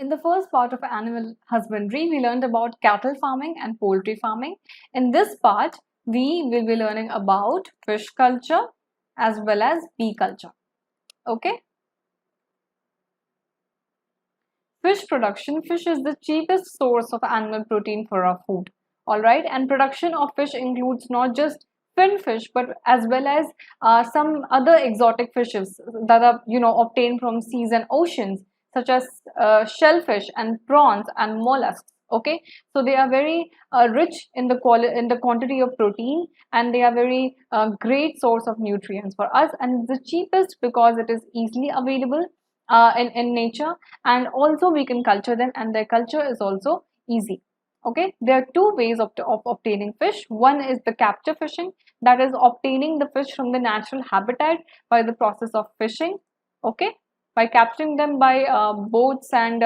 In the first part of animal husbandry, we learned about cattle farming and poultry farming. In this part, we will be learning about fish culture as well as bee culture. Okay? Fish production. Fish is the cheapest source of animal protein for our food. Alright, and production of fish includes not just fin fish but as well as some other exotic fishes that are obtained from seas and oceans, such as shellfish and prawns and mollusks. Okay, so they are very rich in the quantity of protein, and they are very great source of nutrients for us, and the cheapest because it is easily available in nature, and also we can culture them, and their culture is also easy. Okay, there are two ways of obtaining fish. One is the capture fishing, that is obtaining the fish from the natural habitat by the process of fishing. Okay, by capturing them by boats and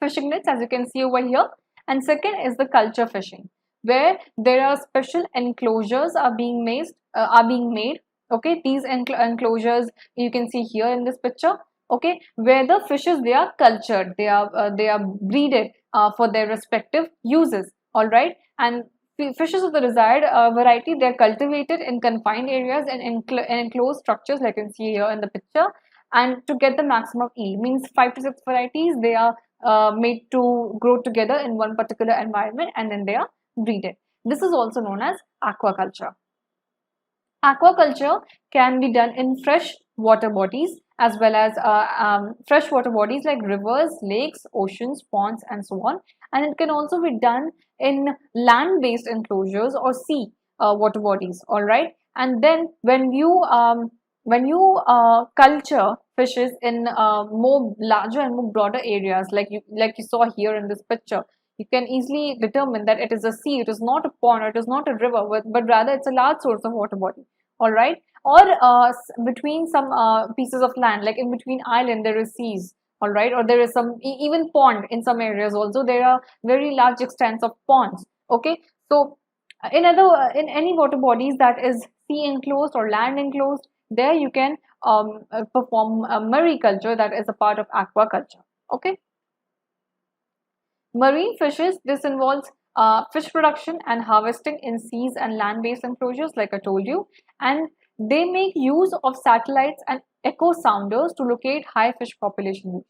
fishing nets, as you can see over here. And second is the culture fishing, where there are special enclosures are being made. Okay, these enclosures you can see here in this picture. Okay, where the fishes, they are cultured, they are breeded for their respective uses. All right, and fishes of the desired variety, they are cultivated in confined areas and enclosed structures, like you can see here in the picture. And to get the maximum yield, means 5 to 6 varieties, they are made to grow together in one particular environment, and then they are breeded. This is also known as aquaculture. Aquaculture can be done in fresh water bodies as well as fresh water bodies like rivers, lakes, oceans, ponds, and so on. And it can also be done in land-based enclosures or sea water bodies. All right. And then when you culture fishes in more larger and more broader areas, like you saw here in this picture, you can easily determine that it is a sea, it is not a pond, it is not a river, but rather it's a large source of water body. All right, or between some pieces of land, like in between island, there is seas. All right, or there is some even pond in some areas. Also, there are very large extents of ponds. Okay, so in any water bodies that is sea enclosed or land enclosed, there you can perform mariculture, that is a part of aquaculture. Okay. Marine fishes, this involves fish production and harvesting in seas and land-based enclosures, like I told you, and they make use of satellites and echo sounders to locate high fish population regions.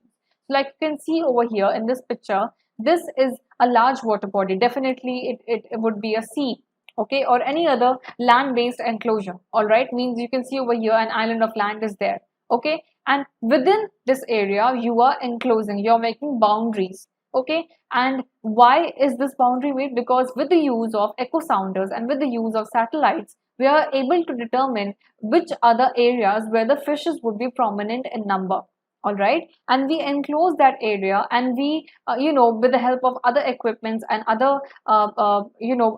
Like you can see over here in this picture, this is a large water body. Definitely, it would be a sea, okay, or any other land-based enclosure. All right, means you can see over here an island of land is there, okay, and within this area you are enclosing, you're making boundaries. Okay, and why is this boundary made? Because with the use of echo sounders and with the use of satellites, we are able to determine which other areas where the fishes would be prominent in number. All right, and we enclose that area, and we with the help of other equipments and other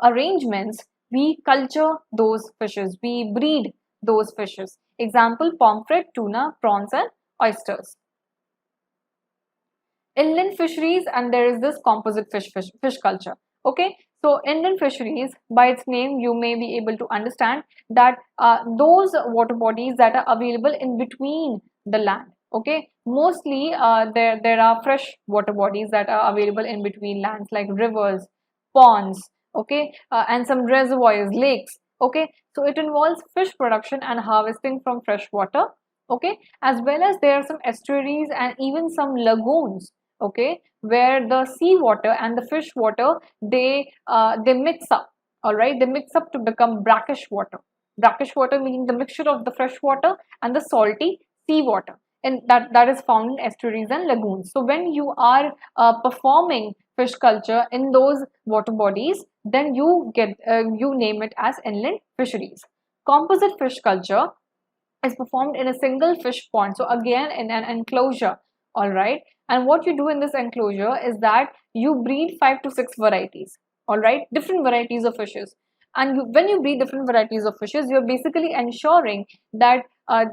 arrangements, we culture those fishes, we breed those fishes. Example: pomfret, tuna, prawns, and oysters. Inland fisheries, and there is this composite fish culture. Okay, so inland fisheries, by its name you may be able to understand that those water bodies that are available in between the land. Okay, mostly there are fresh water bodies that are available in between lands, like rivers, ponds, okay, and some reservoirs, lakes. Okay, so it involves fish production and harvesting from fresh water. Okay, as well as there are some estuaries and even some lagoons. Okay, where the sea water and the fish water, they mix up. All right, they mix up to become brackish water. Brackish water meaning the mixture of the fresh water and the salty sea water, and that is found in estuaries and lagoons. So when you are performing fish culture in those water bodies, then you name it as inland fisheries. Composite fish culture is performed in a single fish pond, so again in an enclosure. All right, and what you do in this enclosure is that you breed 5 to 6 varieties. All right, different varieties of fishes. And when you breed different varieties of fishes, you're basically ensuring that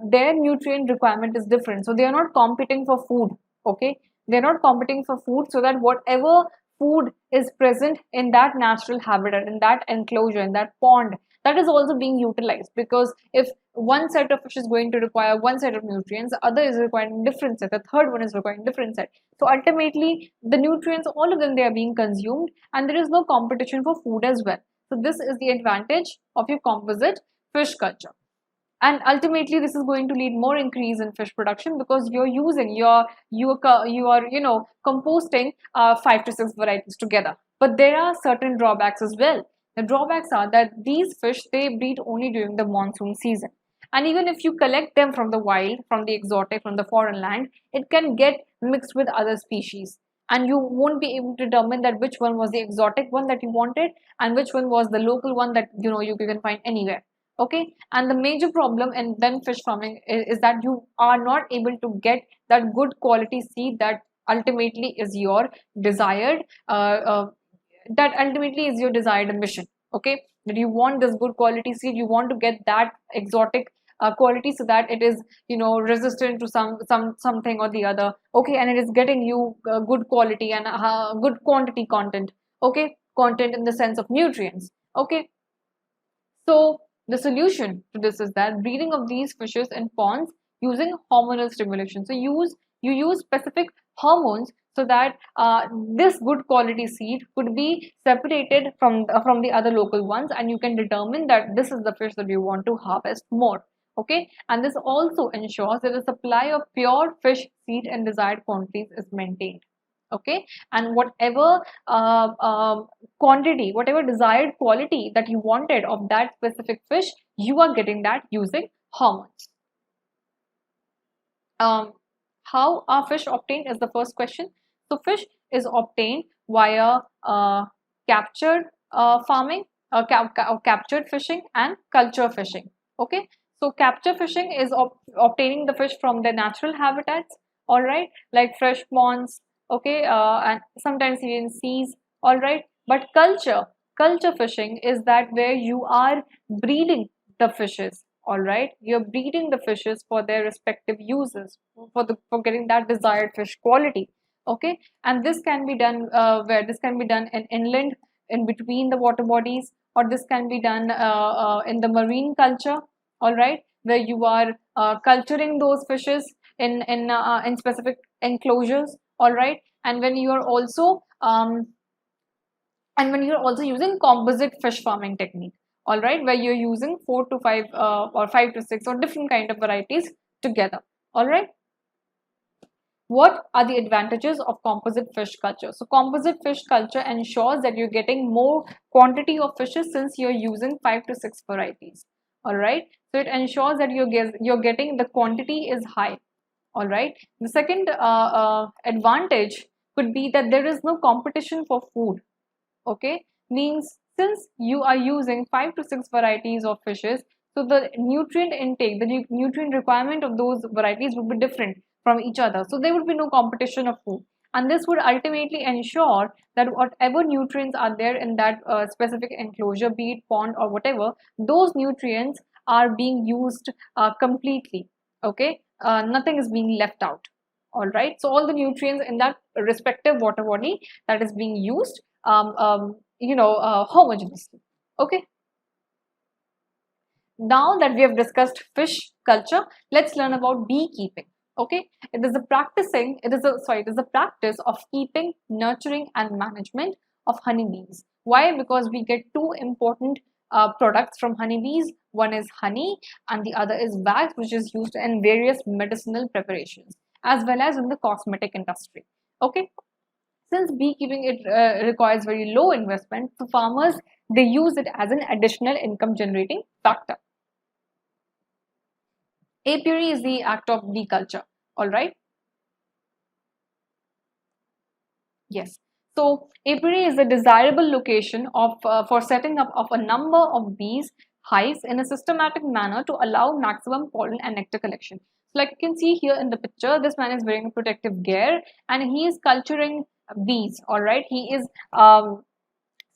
their nutrient requirement is different, so they are not competing for food. Okay, they're not competing for food, so that whatever food is present in that natural habitat, in that enclosure, in that pond, that is also being utilized, because if one set of fish is going to require one set of nutrients, the other is requiring different set, the third one is requiring different set. So ultimately the nutrients, all of them, they are being consumed, and there is no competition for food as well. So this is the advantage of your composite fish culture. And ultimately this is going to lead more increase in fish production, because you're using you are composting 5 to 6 varieties together. But there are certain drawbacks as well. The drawbacks are that these fish, they breed only during the monsoon season, and even if you collect them from the wild, from the exotic, from the foreign land, it can get mixed with other species, and you won't be able to determine that which one was the exotic one that you wanted and which one was the local one that you can find anywhere. Okay, and the major problem in then fish farming is that you are not able to get that good quality seed that ultimately is your desired mission. Okay, that you want this good quality seed, you want to get that exotic quality, so that it is resistant to something or the other. Okay, and it is getting you good quality and good quantity content. Okay, content in the sense of nutrients. Okay, so the solution to this is that breeding of these fishes in ponds using hormonal stimulation. So you use specific hormones, so that this good quality seed could be separated from the other local ones, and you can determine that this is the fish that you want to harvest more. Okay, and this also ensures that the supply of pure fish seed in desired quantities is maintained. Okay, and whatever quantity, whatever desired quality that you wanted of that specific fish, you are getting that using hormones. um, how are fish obtained is the first question. So fish is obtained via captured farming, captured fishing, and culture fishing. Okay, so capture fishing is obtaining the fish from their natural habitats, all right, like fresh ponds, okay, and sometimes even seas, all right. But culture fishing is that where you are breeding the fishes, all right, you're breeding the fishes for their respective uses, for getting that desired fish quality. Okay, and this can be done where this can be done in inland, in between the water bodies, or this can be done in the marine culture, all right, where you are culturing those fishes in specific enclosures, all right. And when you are also using composite fish farming technique, all right, where you're using 4 to 5 or 5 to 6 or different kind of varieties together, all right. What are the advantages of composite fish culture? So composite fish culture ensures that you're getting more quantity of fishes, since you're using 5 to 6 varieties, all right. So it ensures that you're getting the quantity is high, all right. The second advantage could be that there is no competition for food. Okay, means since you are using 5 to 6 varieties of fishes, so the nutrient intake, the nutrient requirement of those varieties would be different from each other, so there would be no competition of food, and this would ultimately ensure that whatever nutrients are there in that specific enclosure, be it pond or whatever, those nutrients are being used completely. Okay, nothing is being left out, all right. So all the nutrients in that respective water body, that is being used homogeneously. Okay, now that we have discussed fish culture, let's learn about beekeeping. Okay, it is a practice of keeping, nurturing, and management of honeybees. Why? Because we get two important products from honeybees. One is honey and the other is wax, which is used in various medicinal preparations as well as in the cosmetic industry. Okay, since beekeeping requires very low investment, so farmers, they use it as an additional income generating factor. Apiary is the act of bee culture. All right. Yes. So apiary is a desirable location for setting up of a number of bees hives in a systematic manner to allow maximum pollen and nectar collection. So like you can see here in the picture, this man is wearing protective gear and he is culturing bees. All right. He is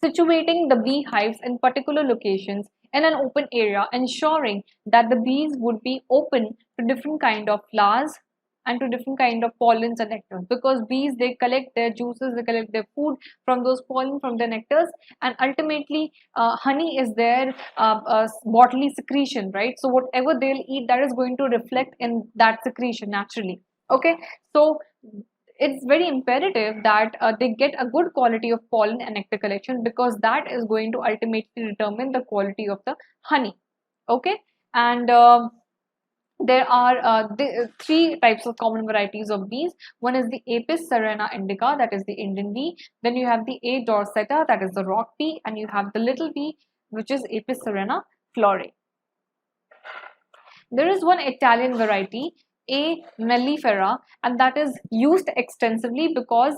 situating the beehives in particular locations in an open area, ensuring that the bees would be open to different kind of flowers, and to different kind of pollens and nectars, because bees, they collect their juices, they collect their food from those pollen, from the nectars, and ultimately honey is their bodily secretion, right? So whatever they'll eat, that is going to reflect in that secretion naturally. Okay, so it's very imperative that they get a good quality of pollen and nectar collection, because that is going to ultimately determine the quality of the honey. Okay, and there are three types of common varieties of bees. One is the Apis cerana indica, that is the Indian bee. Then you have the A. dorsata, that is the rock bee, and you have the little bee, which is Apis cerana florae. There is one Italian variety, A. mellifera, and that is used extensively because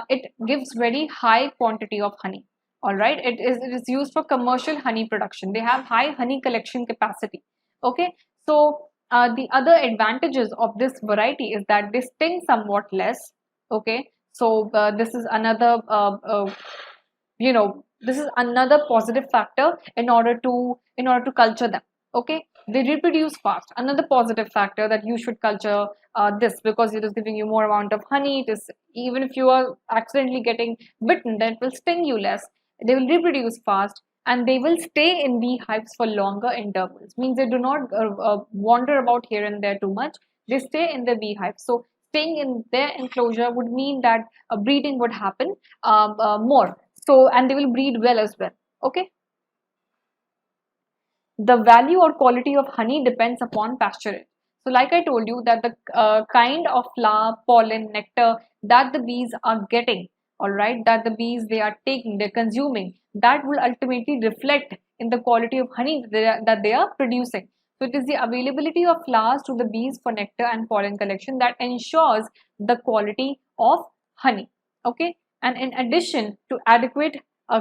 it gives very high quantity of honey. All right, it is used for commercial honey production. They have high honey collection capacity. Okay, so the other advantages of this variety is that they sting somewhat less. Okay, so this is another this is another positive factor in order to culture them. Okay, they reproduce fast, another positive factor that you should culture this, because it is giving you more amount of honey. It is, even if you are accidentally getting bitten, then it will sting you less. They will reproduce fast, and they will stay in beehives for longer intervals, means they do not wander about here and there too much. They stay in the beehive. So staying in their enclosure would mean that breeding would happen more. So, and they will breed well as well. Okay, the value or quality of honey depends upon pasturage. So like I told you, that the kind of flower, pollen, nectar that the bees are getting, all right, that the bees, they are taking, they're consuming, that will ultimately reflect in the quality of honey that they are producing. So it is the availability of flowers to the bees for nectar and pollen collection that ensures the quality of honey. Okay, and in addition to adequate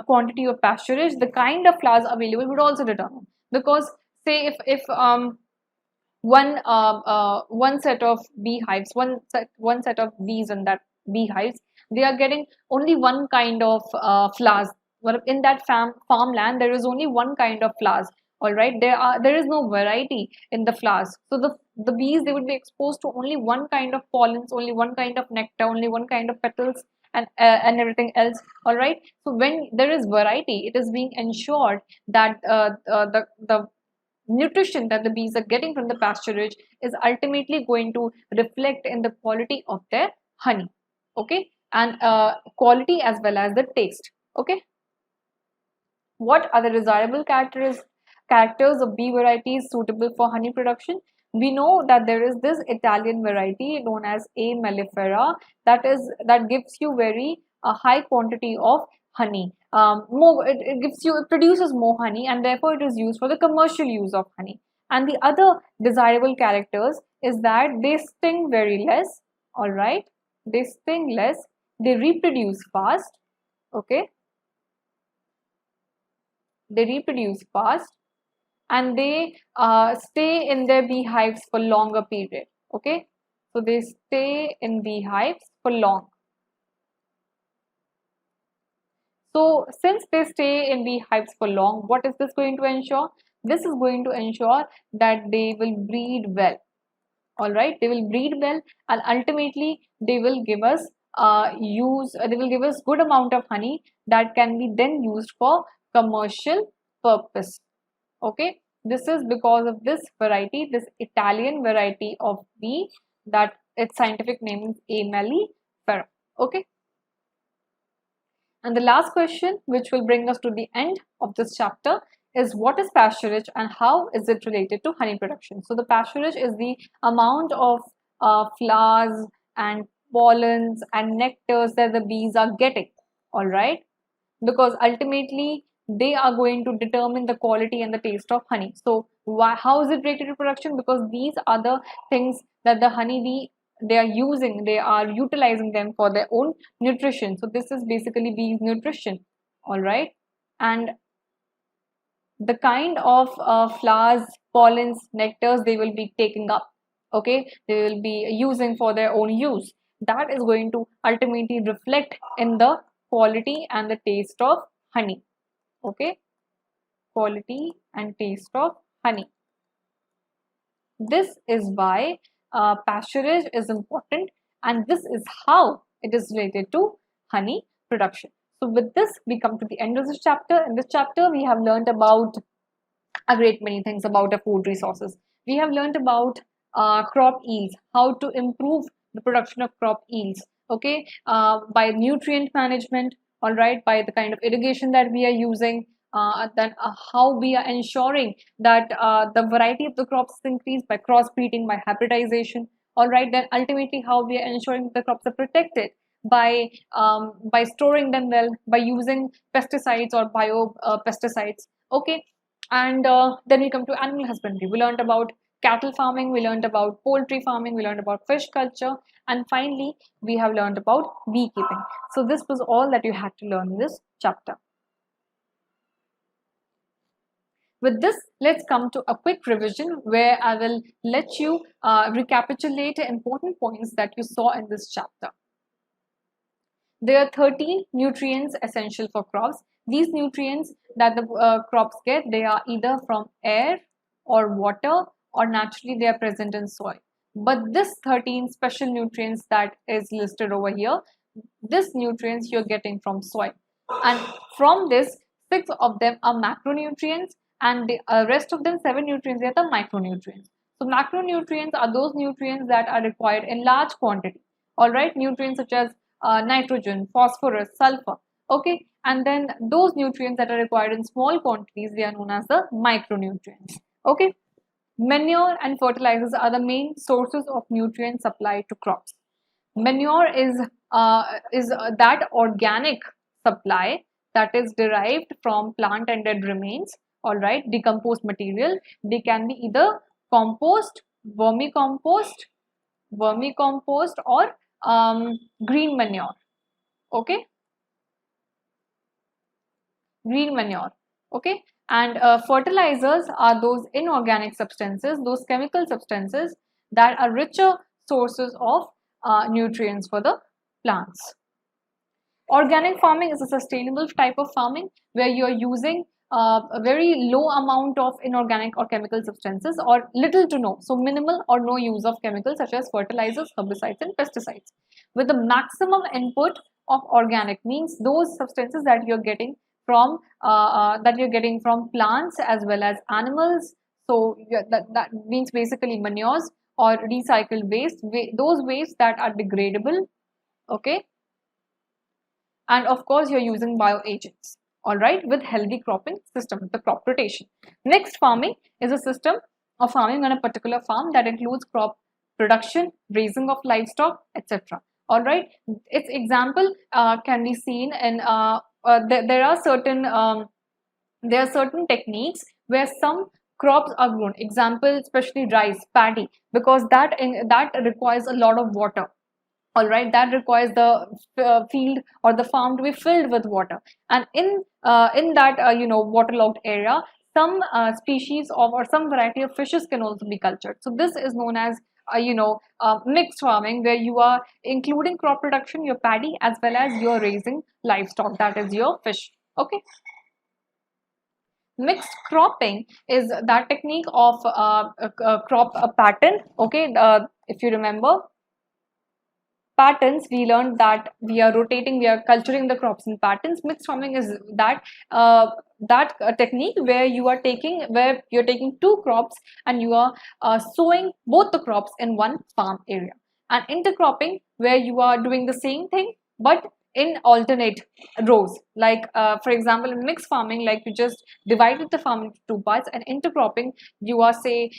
quantity of pasturage, the kind of flowers available would also determine, because say if one set of beehives, one set of bees in that beehives, they are getting only one kind of flowers. Well, in that farmland, there is only one kind of flowers. All right, there is no variety in the flowers. So the bees, they would be exposed to only one kind of pollens, only one kind of nectar, only one kind of petals, and everything else. All right. So when there is variety, it is being ensured that the nutrition that the bees are getting from the pasturage is ultimately going to reflect in the quality of their honey. Okay, and quality as well as the taste. Okay, what are the desirable characters of bee varieties suitable for honey production? We know that there is this Italian variety known as A. mellifera, that gives you very high quantity of honey. It produces more honey, and therefore it is used for the commercial use of honey. And the other desirable characters is that they sting very less. All right, they sting less. They reproduce fast. Okay, they reproduce fast, and they stay in their beehives for longer period. Okay, so they stay in beehives for long. So since they stay in beehives for long, what is this going to ensure? This is going to ensure that they will breed well. All right, they will breed well, and ultimately they will give us they will give us good amount of honey that can be then used for commercial purpose. Okay, this is because of this variety, this Italian variety of bee, that its scientific name is A. mellifera. Okay, and the last question, which will bring us to the end of this chapter, is what is pasturage and how is it related to honey production? So the pasturage is the amount of flowers and pollens and nectars that the bees are getting. All right, because ultimately they are going to determine the quality and the taste of honey. So how is it related to production? Because these are the things that the honeybee, they are using, they are utilizing them for their own nutrition. So this is basically bees nutrition. All right, and the kind of flowers, pollens, nectars they will be taking up, okay, they will be using for their own use, that is going to ultimately reflect in the quality and the taste of honey. Okay, quality and taste of honey. This is why pasturage is important, and this is how it is related to honey production. So with this, we come to the end of this chapter. In this chapter, we have learned about a great many things about our food resources. We have learned about crop yields, how to improve the production of crop yields, okay, by nutrient management, all right, by the kind of irrigation that we are using, then how we are ensuring that the variety of the crops is increased by crossbreeding, by hybridization, all right, then ultimately how we are ensuring that the crops are protected by storing them well, by using pesticides or bio pesticides, okay. And then we come to animal husbandry. We learned about cattle farming, we learned about poultry farming, we learned about fish culture, and finally we have learned about beekeeping. So this was all that you had to learn in this chapter. With this, let's come to a quick revision where I will let you recapitulate important points that you saw in this chapter. There are 13 nutrients essential for crops. These nutrients that the crops get, they are either from air or water, or naturally they are present in soil. But this 13 special nutrients that is listed over here, this nutrients you're getting from soil. And from this, 6 of them are macronutrients, and the rest of them, 7 nutrients, they are the micronutrients. So macronutrients are those nutrients that are required in large quantity. All right, nutrients such as nitrogen, phosphorus, sulfur, okay, and then those nutrients that are required in small quantities, they are known as the micronutrients, okay. Manure and fertilizers are the main sources of nutrient supply to crops. Manure is that organic supply that is derived from plant and dead remains, all right, decomposed material. They can be either compost, vermicompost, or green manure, okay, green manure, okay. And fertilizers are those inorganic substances, those chemical substances that are richer sources of nutrients for the plants. Organic farming is a sustainable type of farming where you are using a very low amount of inorganic or chemical substances, or little to no, so minimal or no use of chemicals such as fertilizers, herbicides and pesticides, with the maximum input of organic, means those substances that you're getting from plants as well as animals. So that means basically manures or recycled waste, those wastes that are degradable, okay. And of course you're using bioagents, all right, with healthy cropping system, the crop rotation. Mixed farming is a system of farming on a particular farm that includes crop production, raising of livestock, etc. All right, its example can be seen in there are certain techniques where some crops are grown. Example, especially rice, paddy, because that requires a lot of water. All right, that requires the field or the farm to be filled with water, and in that waterlogged area, some species of or some variety of fishes can also be cultured. So this is known as mixed farming, where you are including crop production, your paddy, as well as you're raising livestock, that is your fish, okay. Mixed cropping is that technique of crop pattern, okay. If you remember patterns, we learned that we are rotating, we are culturing the crops in patterns. Mixed farming is that technique where you're taking two crops and you are sowing both the crops in one farm area. And intercropping, where you are doing the same thing but in alternate rows, like for example in mixed farming, like you just divided the farm into two parts, and intercropping, you are say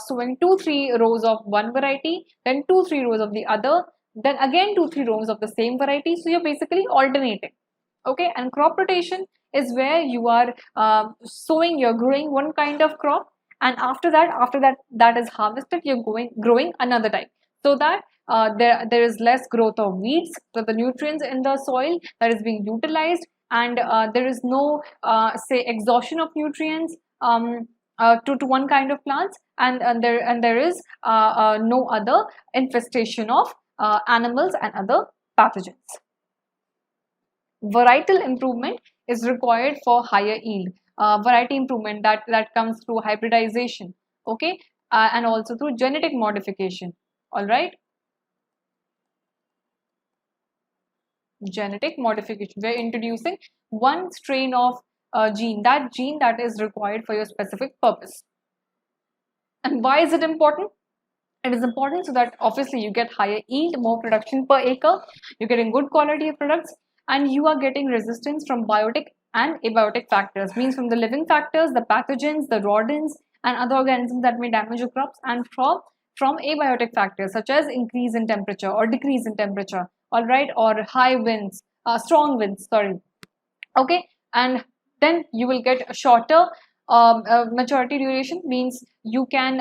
sowing 2-3 rows of one variety, then 2-3 rows of the other, then again 2-3 rows of the same variety. So you're basically alternating, okay. And crop rotation is where you are you're growing one kind of crop, and after that is harvested, you're growing another type, so that there is less growth of weeds, so the nutrients in the soil that is being utilized, and there is no say exhaustion of nutrients to one kind of plants, and there is no other infestation of animals and other pathogens. Varietal improvement is required for higher yield. Variety improvement that comes through hybridization, okay, and also through genetic modification. All right. Genetic modification. We're introducing one strain of gene that is required for your specific purpose. And why is it important? It is important so that obviously you get higher yield, more production per acre, you're getting good quality of products, and you are getting resistance from biotic and abiotic factors, means from the living factors, the pathogens, the rodents, and other organisms that may damage your crops, and from abiotic factors such as increase in temperature or decrease in temperature, all right, or high winds, strong winds, sorry. Okay, and then you will get a shorter maturity duration, means you can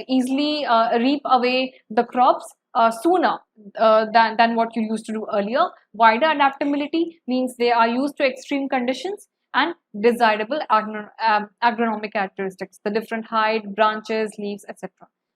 easily reap away the crops sooner than what you used to do earlier. Wider adaptability means they are used to extreme conditions, and desirable agronomic characteristics, the different height, branches, leaves, etc.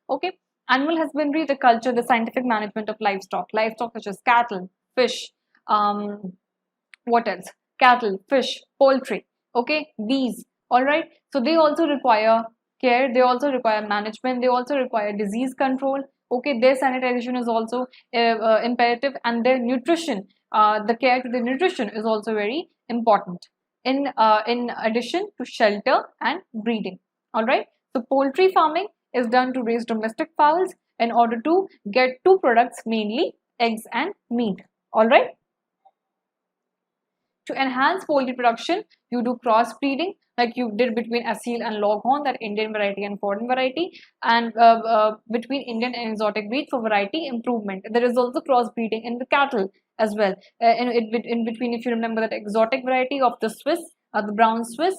Okay, animal husbandry, the culture, the scientific management of livestock such as cattle, fish, what else? Cattle, fish, poultry, okay, bees, all right. So they also require care, they also require management, they also require disease control, okay. Their sanitization is also imperative, and their nutrition, the care to the nutrition is also very important in addition to shelter and breeding, all right. So poultry farming is done to raise domestic fowls in order to get two products, mainly eggs and meat, all right. To enhance poultry production, you do crossbreeding like you did between Asil and Loghorn, that Indian variety and foreign variety, and between Indian and exotic breed for variety improvement. There is also crossbreeding in the cattle as well. In between, if you remember that exotic variety of the Swiss, the brown Swiss,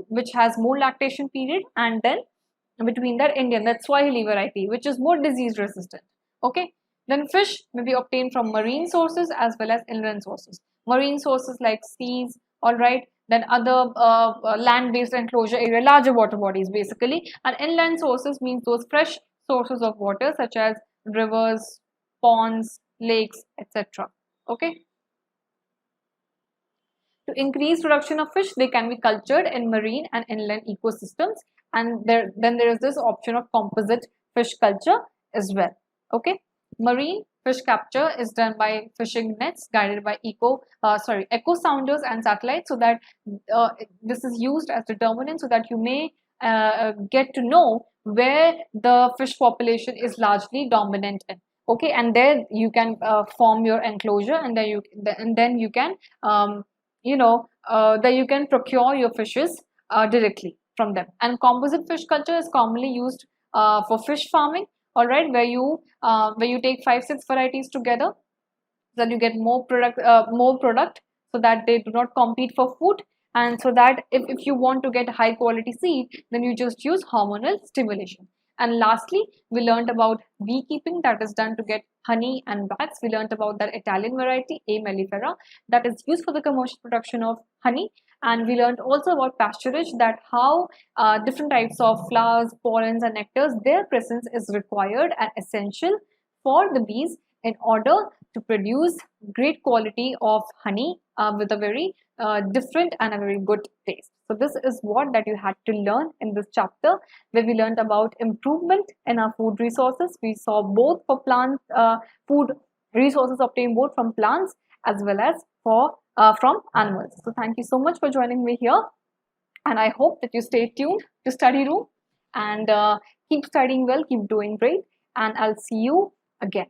which has more lactation period, and then between that Indian, that Swahili variety, which is more disease resistant. Okay. Then fish may be obtained from marine sources as well as inland sources. Marine sources like seas, all right. Then other land-based enclosure area, larger water bodies basically. And inland sources means those fresh sources of water such as rivers, ponds, lakes, etc. Okay. To increase production of fish, they can be cultured in marine and inland ecosystems, and then there is this option of composite fish culture as well. Okay, marine fish capture is done by fishing nets guided by echo sounders and satellites, so that this is used as determinant so that you may get to know where the fish population is largely dominant in. Okay, and there you can form your enclosure, and then you can that you can procure your fishes directly from them. And composite fish culture is commonly used for fish farming, all right, where you take 5-6 varieties together, so that you get more product, so that they do not compete for food, and so that if you want to get high quality seed, then you just use hormonal stimulation. And lastly, we learned about beekeeping, that is done to get honey and wax. We learned about that Italian variety A. mellifera that is used for the commercial production of honey. And we learned also about pasturage, that how different types of flowers, pollens, and nectars, their presence is required and essential for the bees in order to produce great quality of honey with a very different and a very good taste. So this is what that you had to learn in this chapter, where we learned about improvement in our food resources. We saw both for plant food resources obtained both from plants as well as from animals. So thank you so much for joining me here, and I hope that you stay tuned to Study Room, and keep studying well, keep doing great, and I'll see you again.